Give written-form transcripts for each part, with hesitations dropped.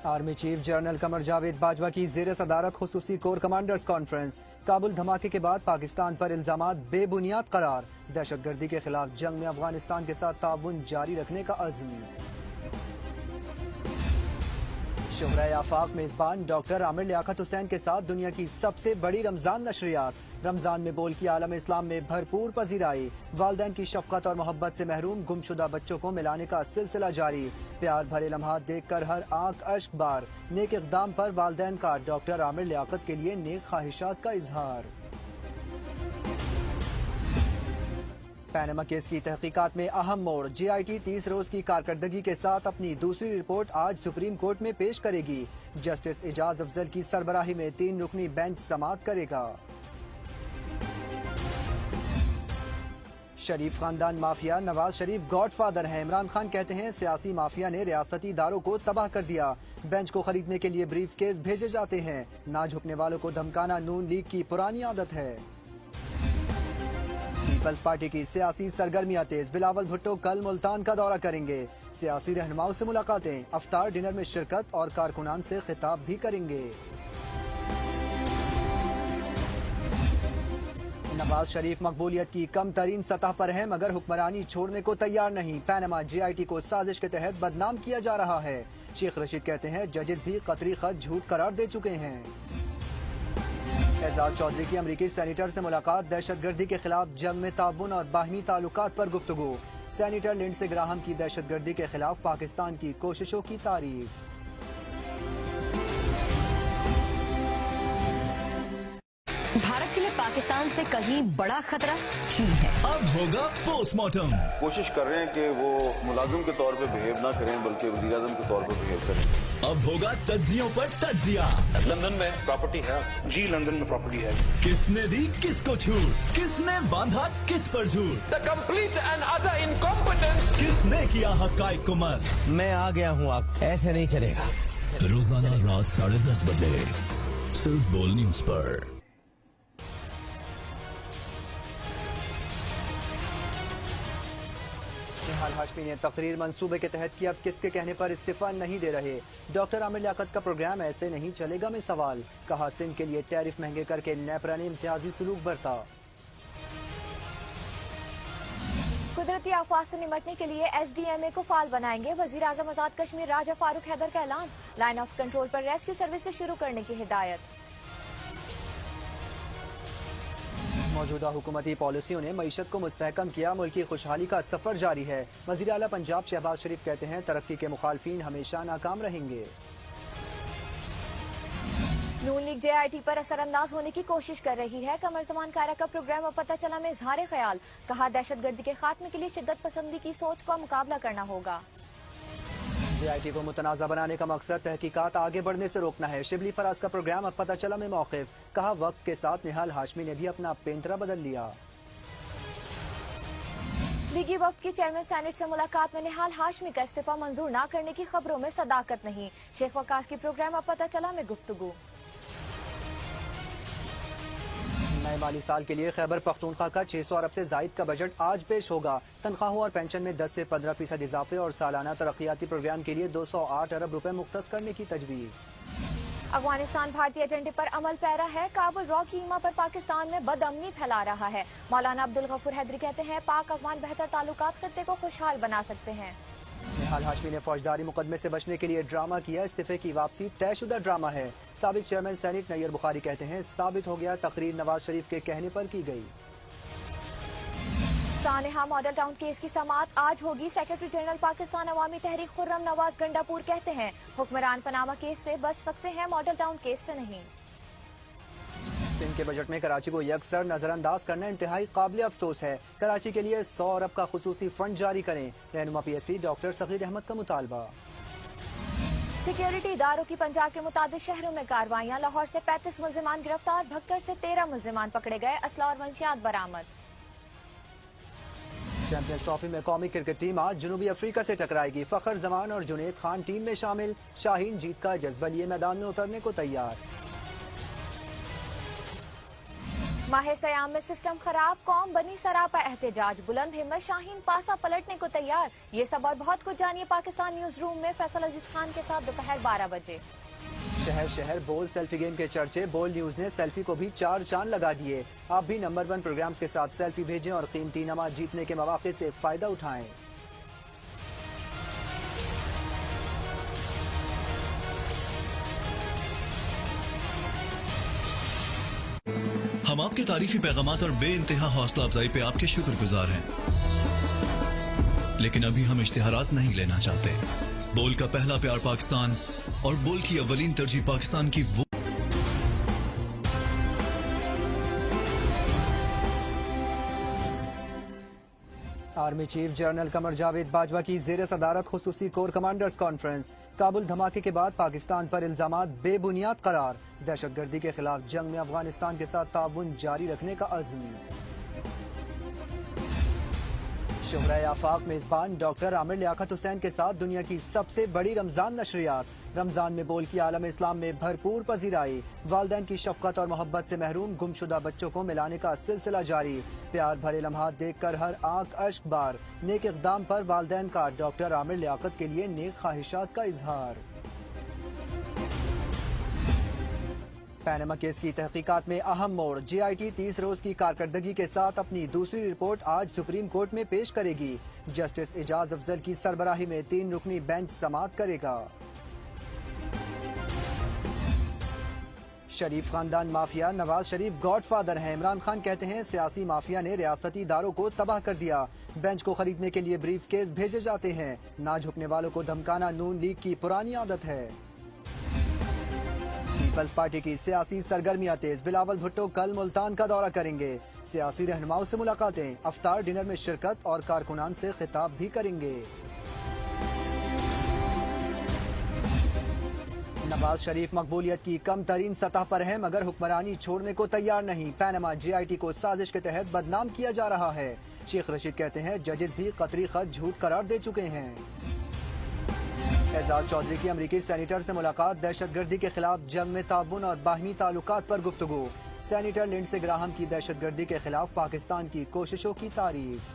Army chief general Qamar Javed Bajwa की ज़ेर सदारत खुसूसी कोर कमांडर्स कॉन्फ्रेंस। काबुल धमाके के बाद पाकिस्तान पर इल्जामात बेबुनियाद करार। दहशतगर्दी के खिलाफ जंग में अफगानिस्तान के साथ ताउन जारी रखने का अज़्म। शुहराए आफाक मेजबान डॉक्टर आमिर लियाकत हुसैन के साथ दुनिया की सबसे बड़ी रमजान नशरियात। रमजान में बोल की आलम इस्लाम में भरपूर पजीराई। वालिदैन की शफकत और मोहब्बत से महरूम गुमशुदा बच्चों को मिलाने का सिलसिला जारी। प्यार भरे लम्हात देखकर हर आंख अश्क बार। नेक इक़दाम पर वालिदैन का डॉक्टर आमिर लियाकत के लिए नेक ख्वाहिशात का इजहार। पैनामा केस की तहकीकात में अहम मोड़। JIT 30 रोज की कारकर्दगी के साथ अपनी दूसरी रिपोर्ट आज सुप्रीम कोर्ट में पेश करेगी। जस्टिस एजाज अफजल की सरबराही में 3 रुकनी बेंच समाअत करेगा। शरीफ खानदान माफिया नवाज शरीफ गॉडफादर हैं। इमरान खान कहते हैं सियासी माफिया ने रियासती इदारों को तबाह कर दिया। बेंच को खरीदने के लिए ब्रीफ केस भेजे जाते हैं। ना झुकने वालों को धमकाना नून लीग की पुरानी आदत है। पीपल्स पार्टी की सियासी सरगर्मियां तेज। बिलावल भुट्टो कल मुल्तान का दौरा करेंगे। सियासी रहनुमाओं से मुलाकातें, अफ्तार डिनर में शिरकत और कारकुनान से खिताब भी करेंगे। नवाज शरीफ मकबूलियत की कम तरीन सतह पर है मगर हुक्मरानी छोड़ने को तैयार नहीं। पैनामा JIT को साजिश के तहत बदनाम किया जा रहा है। शेख रशीद कहते हैं जजेस भी कतरी खत झूठ करार दे चुके हैं। एजाज चौधरी की अमरीकी सेनेटर से मुलाकात। दहशतगर्दी के खिलाफ जंग में ताउन और बाहमी ताल्लुकात पर गुफ्तगू। सेनेटर लिंडसे ग्राहम की दहशतगर्दी के खिलाफ पाकिस्तान की कोशिशों की तारीफ। भारत के लिए पाकिस्तान से कहीं बड़ा खतरा चीन है। अब होगा पोस्टमार्टम। कोशिश कर रहे हैं कि वो मुलाजिम के तौर पे बिहेव ना करें बल्कि वज़ीर आज़म के तौर पे बिहेव करें। अब होगा तज्जियों पर तज्जिया। लंदन में प्रॉपर्टी है जी, लंदन में प्रॉपर्टी है। किसने दी किसको छूट, किसने बांधा किस पर झूठ, the complete and other incompetence. किसने किया हकाइक को मस्त। मैं आ गया हूँ, आप ऐसे नहीं चलेगा। रोजाना रात 10:30 बजे सिर्फ बोल न्यूज पर। निहाल हाशमी ने तकरीर मंसूबे के तहत की, अब किसके कहने पर इस्तीफा नहीं दे रहे। डॉक्टर आमिर लियाकत का प्रोग्राम ऐसे नहीं चलेगा में सवाल। कहा सिंध के लिए टैरिफ महंगे करके नेपरा ने इम्तियाजी सलूक बरता। कुदरती आफात से निपटने के लिए SDMA को फाल बनाएंगे। वजीर आजम आजाद कश्मीर राजा फारूक हैदर का ऐलान। लाइन ऑफ कंट्रोल पर रेस्क्यू सर्विसेज शुरू करने की हिदायत। मौजूदा हुकूमती पॉलिसियों ने मईशत को मुस्तहकम किया। मुल्क की खुशहाली का सफर जारी है। वज़ीर आला पंजाब शहबाज शरीफ कहते हैं तरक्की के मुखालफीन हमेशा नाकाम रहेंगे। नून लीग JIT पर असरअंदाज होने की कोशिश कर रही है। कमर ज़मान कायरा का प्रोग्राम अब पता चला में इजहार ख्याल। कहा दहशतगर्दी के खात्मे के लिए शिद्दत पसंदी की सोच का मुकाबला करना होगा। JIT को मुतनाज़ा बनाने का मकसद तहकीकात आगे बढ़ने से रोकना है। शिबली फराज का प्रोग्राम अब पता चला में मौक़िफ़। कहा वक्त के साथ निहाल हाशमी ने भी अपना पेंतरा बदल लिया। लीगी वफ्द की चेयरमैन सेनेट से मुलाकात में निहाल हाशमी का इस्तीफा मंजूर न करने की खबरों में सदाकत नहीं। शेख वकास की प्रोग्राम अब पता चला में गुफ्तगू। नए माली साल के लिए खैबर पख्तूनख्वा का 600 अरब से जायद का बजट आज पेश होगा। तनख्वाहों और पेंशन में 10 से 15% इजाफे और सालाना तरक्याती प्रोग्राम के लिए 208 अरब रुपए मुख्तस करने की तजवीज़। अफगानिस्तान भारतीय एजेंडे पर अमल पैरा है। काबुल रॉ कीमा पर पाकिस्तान में बदअमनी फैला रहा है। मौलाना अब्दुल गफूर हैदरी कहते हैं पाक अफगान बेहतर ताल्लुकात खत्ते को खुशहाल बना सकते हैं। निहाल हाशमी ने फौजदारी मुकदमे से बचने के लिए ड्रामा किया। इस्तीफे की वापसी तयशुदा ड्रामा है। साबिक चेयरमैन सेनेट नैयर बुखारी कहते हैं साबित हो गया तकरीर नवाज शरीफ के कहने पर की गई। सानेहा मॉडल टाउन केस की समाअत आज होगी। सेक्रेटरी जनरल पाकिस्तान अवामी तहरीक खुर्रम नवाज गंडापुर कहते हैं हुक्मरान पनामा केस से बच सकते हैं, मॉडल टाउन केस से नहीं। सिंध के बजट में कराची को यकसर नजरअंदाज करना इंतहाई काबिल अफसोस है। कराची के लिए 100 अरब का खुसूसी फंड जारी करें। रहनुमा PSP डॉक्टर सगीर अहमद का मुतालबा। सिक्योरिटी इदारों की पंजाब के मुताबिक शहरों में कार्रवाइयां। लाहौर से 35 मुल्जिमान गिरफ्तार। भक्कर से 13 मुल्जिमान पकड़े गए। असला और मंशियात बरामद। चैंपियंस ट्रॉफी में कौमी क्रिकेट टीम आज जनूबी अफ्रीका से टकराएगी। फखर जमान और जुनेद खान टीम में शामिल। शाहीन जीत का जज्बा लिए मैदान में उतरने को तैयार। माह सयाम में सिस्टम खराब, कौम बनी सरापा एहतजाज, बुलंद हिम्मत शाहीन पासा पलटने को तैयार। ये सब और बहुत कुछ जानिए पाकिस्तान न्यूज रूम में फैसल अजीज खान के साथ दोपहर 12 बजे। शहर शहर बोल सेल्फी गेम के चर्चे, बोल न्यूज ने सेल्फी को भी 4 चांद लगा दिए। आप भी नंबर 1 प्रोग्राम्स के साथ सेल्फी भेजें और कीमती इनाम जीतने के मौके से फायदा उठाएं। हम आपके तारीफी पैगामात और बेइंतहा हौसला अफजाई पे आपके शुक्रगुजार हैं, लेकिन अभी हम इश्तिहारात नहीं लेना चाहते। बोल का पहला प्यार पाकिस्तान और बोल की अव्वलीन तरजीह पाकिस्तान की वो army chief general Qamar Javed Bajwa की जेर सदारत खुसूसी कोर कमांडर्स कॉन्फ्रेंस। काबुल धमाके के बाद पाकिस्तान पर इल्जामात बेबुनियाद करार। दहशतगर्दी के खिलाफ जंग में अफगानिस्तान के साथ ताउन जारी रखने का अज़्म। शोहरा आफाक मेजबान डॉक्टर आमिर लियाकत हुसैन के साथ दुनिया की सबसे बड़ी रमजान नशरियात। रमजान में बोल की आलम इस्लाम में भरपूर पजीराई। वालिदैन की शफकत और मोहब्बत से महरूम गुमशुदा बच्चों को मिलाने का सिलसिला जारी। प्यार भरे लम्हात देखकर हर आंख अश्क बार। नेक इक़दाम पर वालिदैन का डॉक्टर आमिर लियाकत के लिए नेक ख्वाहिशात का इजहार। पैनामा केस की तहकीकात में अहम मोड़। JIT 30 रोज की कारकर्दगी के साथ अपनी दूसरी रिपोर्ट आज सुप्रीम कोर्ट में पेश करेगी। जस्टिस एजाज अफजल की सरबराही में 3 रुकनी बेंच समाअत करेगा। शरीफ खानदान माफिया, नवाज शरीफ गॉडफादर हैं। इमरान खान कहते हैं सियासी माफिया ने रियासती इदारों को तबाह कर दिया। बेंच को खरीदने के लिए ब्रीफ केस भेजे जाते हैं। ना झुकने वालों को धमकाना नून लीग की पुरानी आदत है। पीपल्स पार्टी की सियासी सरगर्मियां तेज। बिलावल भुट्टो कल मुल्तान का दौरा करेंगे। सियासी रहनुमाओं से मुलाकातें, अफ्तार डिनर में शिरकत और कारकुनान से खिताब भी करेंगे। नवाज शरीफ मकबूलियत की कम तरीन सतह पर है मगर हुक्मरानी छोड़ने को तैयार नहीं। पैनामा JIT को साजिश के तहत बदनाम किया जा रहा है। शेख रशीद कहते हैं जजेस भी कतरी खत झूठ करार दे चुके हैं। एजाज चौधरी की अमरीकी सेनेटर से मुलाकात। दहशतगर्दी के खिलाफ जंग में ताउन और बाहमी ताल्लुकात पर गुफ्तगू। सेनेटर लिंडसे ग्राहम की दहशतगर्दी के खिलाफ पाकिस्तान की कोशिशों की तारीफ।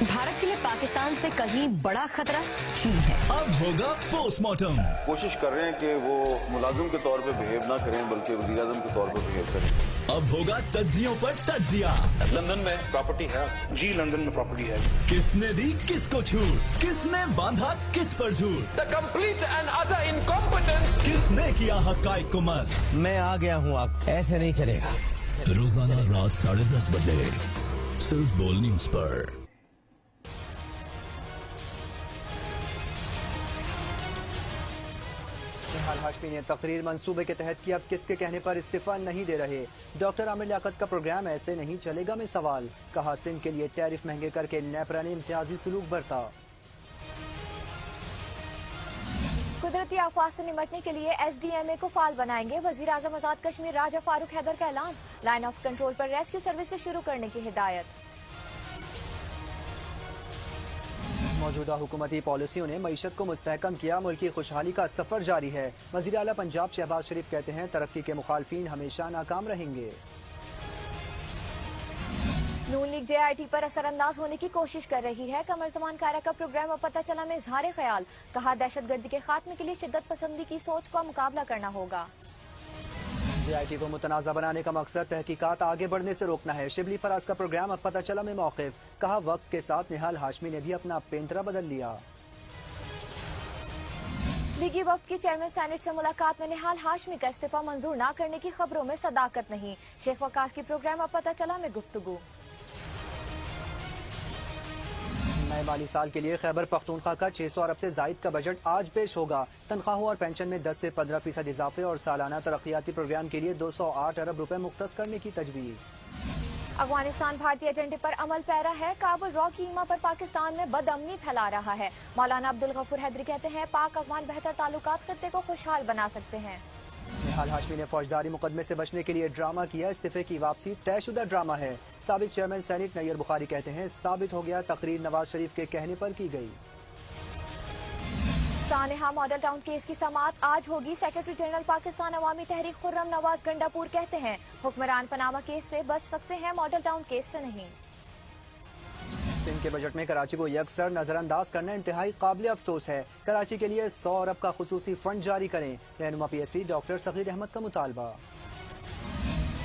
भारत के लिए पाकिस्तान से कहीं बड़ा खतरा चीन है। अब होगा पोस्टमार्टम। कोशिश कर रहे हैं कि वो मुलाजिम के तौर पे बिहेव ना करें बल्कि वज़ीर आज़म के तौर पे बिहेव करें। अब होगा तज्जियों पर तज्जिया। लंदन में प्रॉपर्टी है जी, लंदन में प्रॉपर्टी है। किसने दी किसको छूट, किसने बांधा किस पर झूठ, The complete and utter incompetence. किसने किया हक़ाइक़ को मस्त। मैं आ गया हूँ, आप ऐसे नहीं चलेगा। रोजाना रात 10:30 बजे सिर्फ बोल न्यूज पर। निहाल हाशमी ने तकरीर मंसूबे के तहत की, अब किसके कहने पर इस्तीफा नहीं दे रहे। डॉक्टर आमिर लियाकत का प्रोग्राम ऐसे नहीं चलेगा में सवाल। कहा सिंध के लिए टैरिफ महंगे करके नेपरा ने इम्तियाजी सलूक बरता। कुदरती आफात से निपटने के लिए SDMA को फाल बनाएंगे। वजीर आजम आजाद कश्मीर राजा फारूक हैदर का ऐलान। लाइन ऑफ कंट्रोल पर रेस्क्यू सर्विसेज शुरू करने की हिदायत। मौजूदा हुकूमती पॉलिसियों ने मईशत को मुस्तहकम किया, मुल्की खुशहाली का सफर जारी है। वजीर आला पंजाब शहबाज शरीफ कहते हैं तरक्की के मुखालफिन हमेशा नाकाम रहेंगे। नून लीग JIT पर असरअंदाज होने की कोशिश कर रही है। कमर ज़मान कायरा का प्रोग्राम अब पता चला में इजहार ख्याल। कहा दहशतगर्दी के खात्मे के लिए शिद्दत पसंदी की सोच का मुकाबला करना होगा। JIT को मुतनाज़ा बनाने का मकसद तहकीकात आगे बढ़ने से रोकना है। शिबली फराज का प्रोग्राम अब पता चला में मौक़िफ़। कहा वक्त के साथ निहाल हाशमी ने भी अपना पेंतरा बदल लिया। लीगी वफ्द की चेयरमैन सेनेट से मुलाकात में निहाल हाशमी का इस्तीफा मंजूर न करने की खबरों में सदाकत नहीं। शेख वकास की प्रोग्राम अब पता चला में गुफ्तगू। नए माली साल के लिए खैबर पख्तूनख्वा का 600 अरब से जायद का बजट आज पेश होगा। तनख्वाहों और पेंशन में 10 से 15% इजाफे और सालाना तरक्याती प्रोग्राम के लिए 208 अरब रुपए मुख्तस करने की तजवीज़। अफगानिस्तान भारतीय एजेंडे पर अमल पैरा है। काबुल रॉ कीमा पर पाकिस्तान में बदअमनी फैला रहा है। मौलाना अब्दुल गफूर हैदरी कहते हैं पाक अफगान बेहतर ताल्लुकात खित्ते को खुशहाल बना सकते हैं। निहाल हाशमी ने फौजदारी मुकदमे से बचने के लिए ड्रामा किया। इस्तीफे की वापसी तयशुदा ड्रामा है। साबिक चेयरमैन सेनेट नैयर बुखारी कहते हैं साबित हो गया तकरीर नवाज शरीफ के कहने पर की गई। सानेहा मॉडल टाउन केस की समाअत आज होगी। सेक्रेटरी जनरल पाकिस्तान अवामी तहरीक खुर्रम नवाज गंडापुर कहते हैं हुक्मरान पनामा केस से बच सकते हैं, मॉडल टाउन केस से नहीं। सिंध के बजट में कराची को यकसर नजरअंदाज करना इंतहाई काबिल अफसोस है। कराची के लिए 100 अरब का खुसूसी फंड जारी करें, रहनुमा PSP डॉक्टर सगीर अहमद का मुतालबा।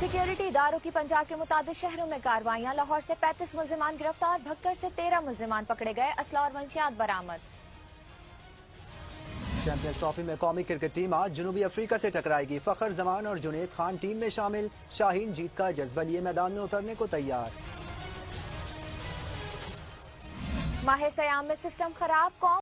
सिक्योरिटी इदारों की पंजाब के मुताबिक शहरों में कार्रवाइयां। लाहौर से 35 मुल्जिमान गिरफ्तार, भक्कर से 13 मुल्जिमान पकड़े गए, असला और मंशियात बरामद। चैंपियंस ट्रॉफी में कौमी क्रिकेट टीम आज जनूबी अफ्रीका से टकराएगी। फखर जमान और जुनेद खान टीम में शामिल। शाहीन जीत का जज्बा लिए मैदान में उतरने को तैयार। माह सयाम में सिस्टम खराब, कौम